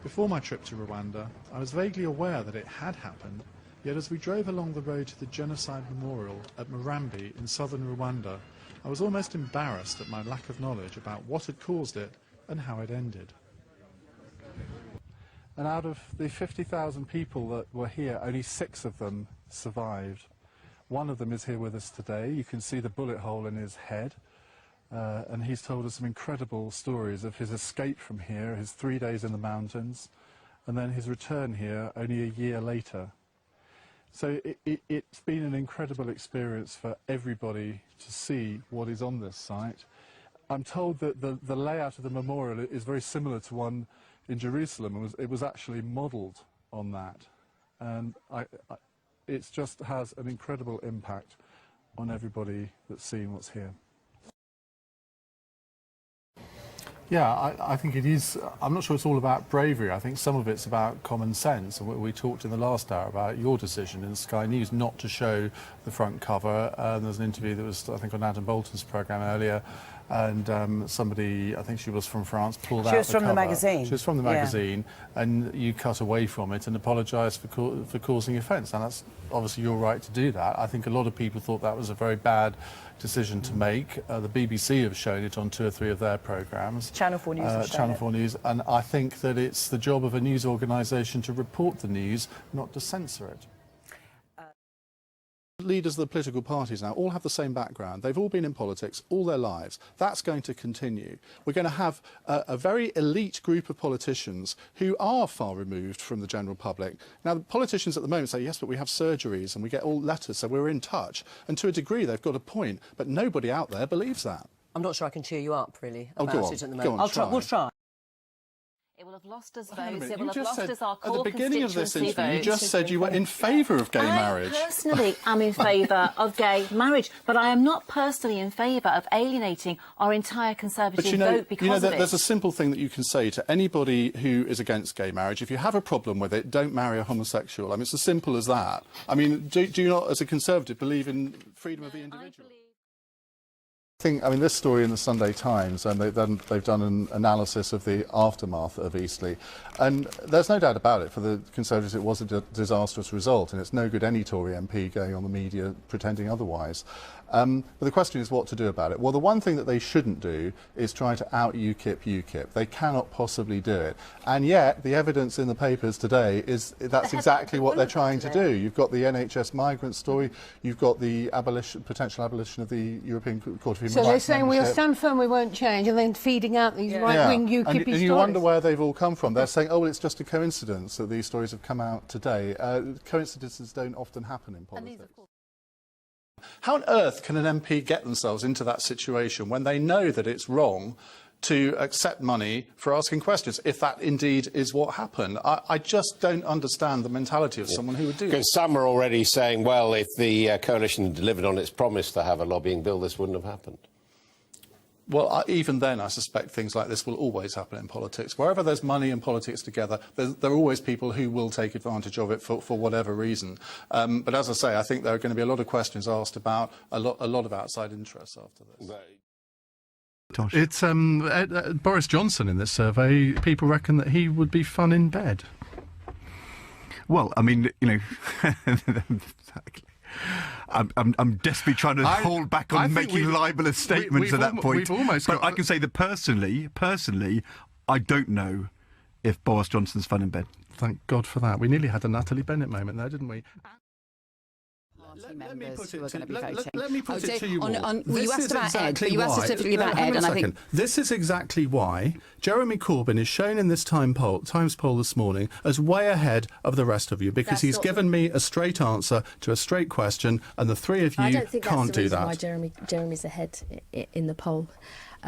Before my trip to Rwanda, I was vaguely aware that it had happened, yet as we drove along the road to the Genocide Memorial at Murambi in southern Rwanda, I was almost embarrassed at my lack of knowledge about what had caused it and how it ended. And out of the 50,000 people that were here, only 6 of them survived. One of them is here with us today. You can see the bullet hole in his head. And he's told us some incredible stories of his escape from here, his 3 days in the mountains, and then his return here only a year later. So it's been an incredible experience for everybody to see what is on this site. I'm told that the layout of the memorial is very similar to one in Jerusalem. It was actually modelled on that. And it just has an incredible impact on everybody that's seen what's here. Yeah, I think it is. I'm not sure it's all about bravery. I think some of it's about common sense. And we talked in the last hour about your decision in Sky News not to show the front cover. There's an interview that was, I think, on Adam Bolton's programme earlier, and somebody, I think she was from France, pulled out the cover. She was from the magazine. She was from the magazine, and you cut away from it and apologised for causing offence. And that's obviously your right to do that. I think a lot of people thought that was a very bad decision to make. The BBC have shown it on 2 or 3 of their programmes. Channel 4 News. Channel 4 News, and I think that it's the job of a news organisation to report the news, not to censor it. Leaders of the political parties now all have the same background. They've all been in politics all their lives. That's going to continue. We're going to have a very elite group of politicians who are far removed from the general public. Now, the politicians at the moment say, yes, but we have surgeries and we get all letters, so we're in touch. And to a degree, they've got a point. But nobody out there believes that. I'm not sure I can cheer you up, really, about it at the moment. We'll try. It will have lost us votes. It will have lost us our core constituency votes. At the beginning of this interview, you just said you were in favour of gay marriage. I personally am in favour of gay marriage, but I am not personally in favour of alienating our entire Conservative vote because of it. There's a simple thing that you can say to anybody who is against gay marriage. If you have a problem with it, don't marry a homosexual. I mean, it's as simple as that. I mean, do you not, as a Conservative, believe in freedom of the individual? I mean, this story in the Sunday Times, and they've done an analysis of the aftermath of Eastleigh, and there's no doubt about it, for the Conservatives it was a disastrous result, and it's no good any Tory MP going on the media pretending otherwise. But the question is what to do about it. Well, the one thing that they shouldn't do is try to out-UKIP. They cannot possibly do it. And yet, the evidence in the papers today is that's exactly what they're trying to do. You've got the NHS migrant story, you've got the potential abolition of the European Court of Human Rights. So they're saying we'll stand firm, we won't change, and then feeding out these right-wing UKIP stories. And you wonder where they've all come from. They're saying, oh, well, it's just a coincidence that these stories have come out today. Coincidences don't often happen in politics. How on earth can an MP get themselves into that situation when they know that it's wrong to accept money for asking questions, if that indeed is what happened? I just don't understand the mentality of someone who would do that. Because some are already saying, well, if the coalition had delivered on its promise to have a lobbying bill, this wouldn't have happened. Well, even then, I suspect things like this will always happen in politics. Wherever there's money and politics together, there are always people who will take advantage of it for whatever reason. But as I say, I think there are going to be a lot of questions asked about a lot of outside interests after this. It's Boris Johnson in this survey. People reckon that he would be fun in bed. Well, I mean, you know, exactly. I'm desperately trying to hold back on making libelous statements at that point. But I can say that personally, I don't know if Boris Johnson's fun in bed. Thank God for that. We nearly had a Natalie Bennett moment there, didn't we? Let me put it to you all. You asked about Ed, but you asked specifically about Ed, and I think this is exactly why Jeremy Corbyn is shown in this Times poll this morning as way ahead of the rest of you, because he's given me a straight answer to a straight question, and the 3 of you can't do that. I don't think that's the reason why Jeremy's ahead in the poll.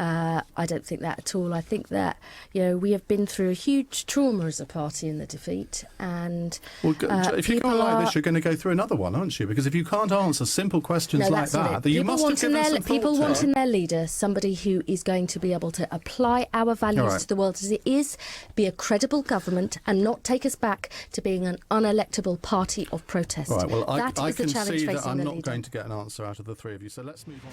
I don't think that at all. I think that, you know, we have been through a huge trauma as a party in the defeat, and if you go like this, you're going to go through another one, aren't you? Because if you can't answer simple questions like that, you must have given some thought to. People want in their leader somebody who is going to be able to apply our values to the world as it is, be a credible government, and not take us back to being an unelectable party of protest. Right. Well, I can see that I'm not going to get an answer out of the 3 of you. So let's move on.